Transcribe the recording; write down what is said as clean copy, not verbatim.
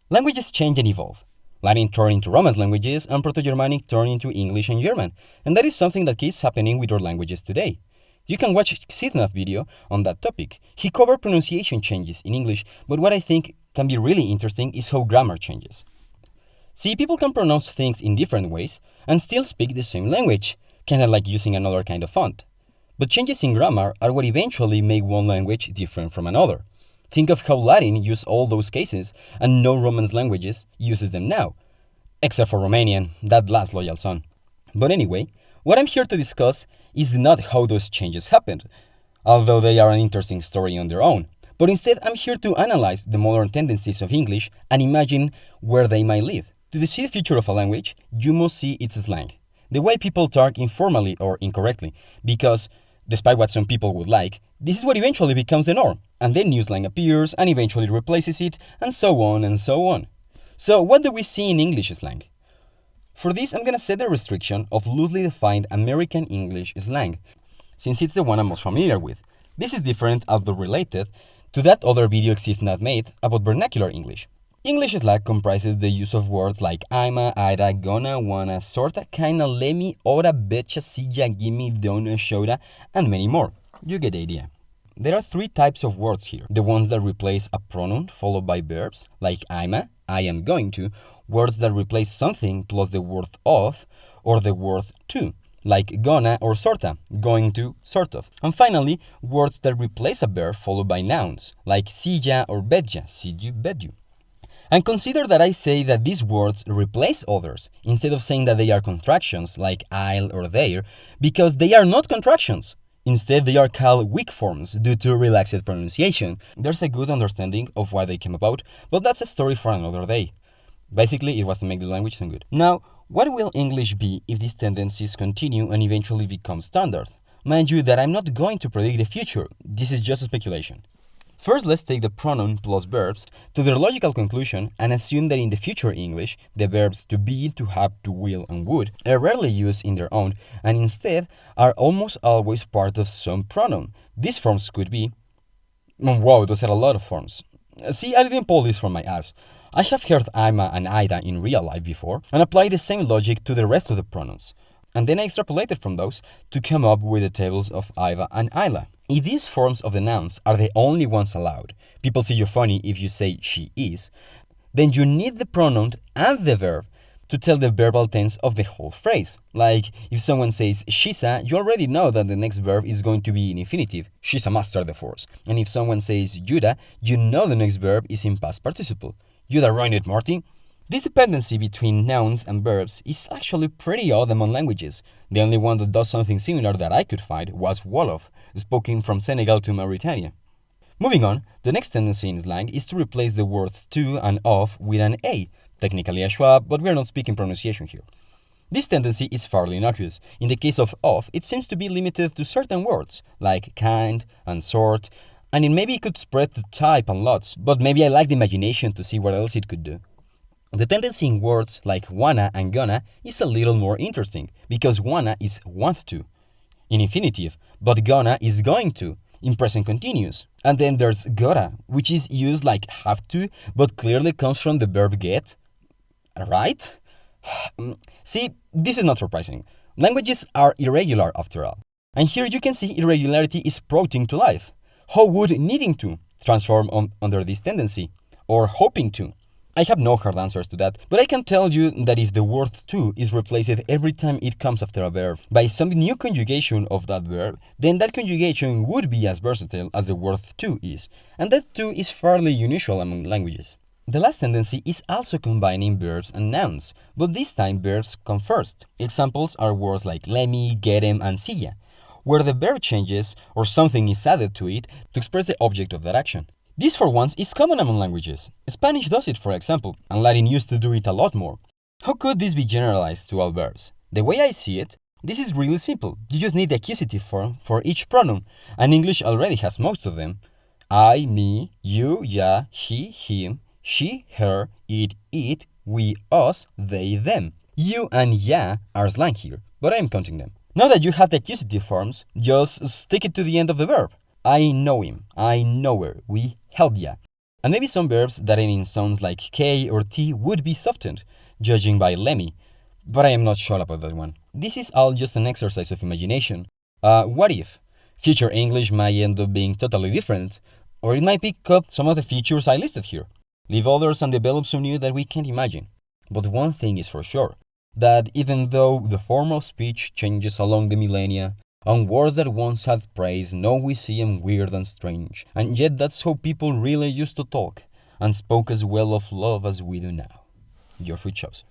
Languages change and evolve. Latin turned into Romance languages and Proto-Germanic turned into English and German, and that is something that keeps happening with our languages today. You can watch Sidnaf's video on that topic. He covered pronunciation changes in English, but what I think can be really interesting is how grammar changes. See, people can pronounce things in different ways and still speak the same language, kind of like using another kind of font. But changes in grammar are what eventually make one language different from another. Think of how Latin used all those cases and no Romance languages uses them now. Except for Romanian, that last loyal son. But anyway, what I'm here to discuss is not how those changes happened, although they are an interesting story on their own. But instead, I'm here to analyze the modern tendencies of English and imagine where they might lead. To see the future of a language, you must see its slang. The way people talk informally or incorrectly, because, despite what some people would like, this is what eventually becomes the norm, and then new slang appears and eventually replaces it, and so on and so on. So what do we see in English slang? For this, I'm gonna set the restriction of loosely defined American English slang, since it's the one I'm most familiar with. This is different, although related, to that other video Xifnat made about vernacular English. English slang comprises the use of words like I'ma, I'da, gonna, wanna, sorta, kinda, lemme, oughta, betcha, sija, gimme, donna, shoulda, and many more. You get the idea. There are three types of words here. The ones that replace a pronoun followed by verbs, like I'ma, I am going to, words that replace something plus the word of, or the word to, like gonna or sorta, going to, sort of. And finally, words that replace a verb followed by nouns, like sija or betja, see you, bet you. And consider that I say that these words replace others, instead of saying that they are contractions, like I'll or there, because they are not contractions. Instead, they are called weak forms due to relaxed pronunciation. There's a good understanding of why they came about, but that's a story for another day. Basically, it was to make the language sound good. Now, what will English be if these tendencies continue and eventually become standard? Mind you that I'm not going to predict the future, this is just a speculation. First, let's take the pronoun plus verbs to their logical conclusion and assume that in the future English, the verbs to be, to have, to will, and would are rarely used in their own and instead are almost always part of some pronoun. These forms could be... Wow, those are a lot of forms. See, I didn't pull this from my ass. I have heard I'ma and Ida in real life before and applied the same logic to the rest of the pronouns. And then I extrapolated from those to come up with the tables of Iva and Isla. If these forms of the nouns are the only ones allowed, people see you funny if you say she is, then you need the pronoun and the verb to tell the verbal tense of the whole phrase. Like, if someone says she's a, you already know that the next verb is going to be in infinitive, she's a master of the force. And if someone says Judah, you know the next verb is in past participle. You'd ruined it, Marty. This dependency between nouns and verbs is actually pretty odd among languages. The only one that does something similar that I could find was Wolof, spoken from Senegal to Mauritania. Moving on, the next tendency in slang is to replace the words to and of with an a, technically a schwa, but we are not speaking pronunciation here. This tendency is fairly innocuous. In the case of, it seems to be limited to certain words, like kind and sort, and it maybe could spread to type and lots, but maybe I lack the imagination to see what else it could do. The tendency in words like wanna and gonna is a little more interesting, because wanna is want to, in infinitive, but gonna is going to, in present continuous. And then there's gotta, which is used like have to, but clearly comes from the verb get, right? See, this is not surprising. Languages are irregular after all. And here you can see irregularity is prompting to life. How would needing to transform under this tendency? Or hoping to? I have no hard answers to that, but I can tell you that if the word to is replaced every time it comes after a verb by some new conjugation of that verb, then that conjugation would be as versatile as the word to is, and that too is fairly unusual among languages. The last tendency is also combining verbs and nouns, but this time verbs come first. Examples are words like lemme, get'em, and silla, where the verb changes or something is added to it to express the object of that action. This, for once, is common among languages. Spanish does it, for example, and Latin used to do it a lot more. How could this be generalized to all verbs? The way I see it, this is really simple. You just need the accusative form for each pronoun, and English already has most of them. I, me, you, ya, he, him, she, her, it, we, us, they, them. You and ya are slang here, but I'm counting them. Now that you have the accusative forms, just stick it to the end of the verb. I know him, I know her, we helped ya. And maybe some verbs that end in sounds like K or T would be softened, judging by Lemmy. But I am not sure about that one. This is all just an exercise of imagination. What if? Future English might end up being totally different, or it might pick up some of the features I listed here, leave others and develop some new that we can't imagine. But one thing is for sure, that even though the form of speech changes along the millennia, and words that once had praise now we see them weird and strange, and yet that's how people really used to talk, and spoke as well of love as we do now. Geoffrey Chaucer.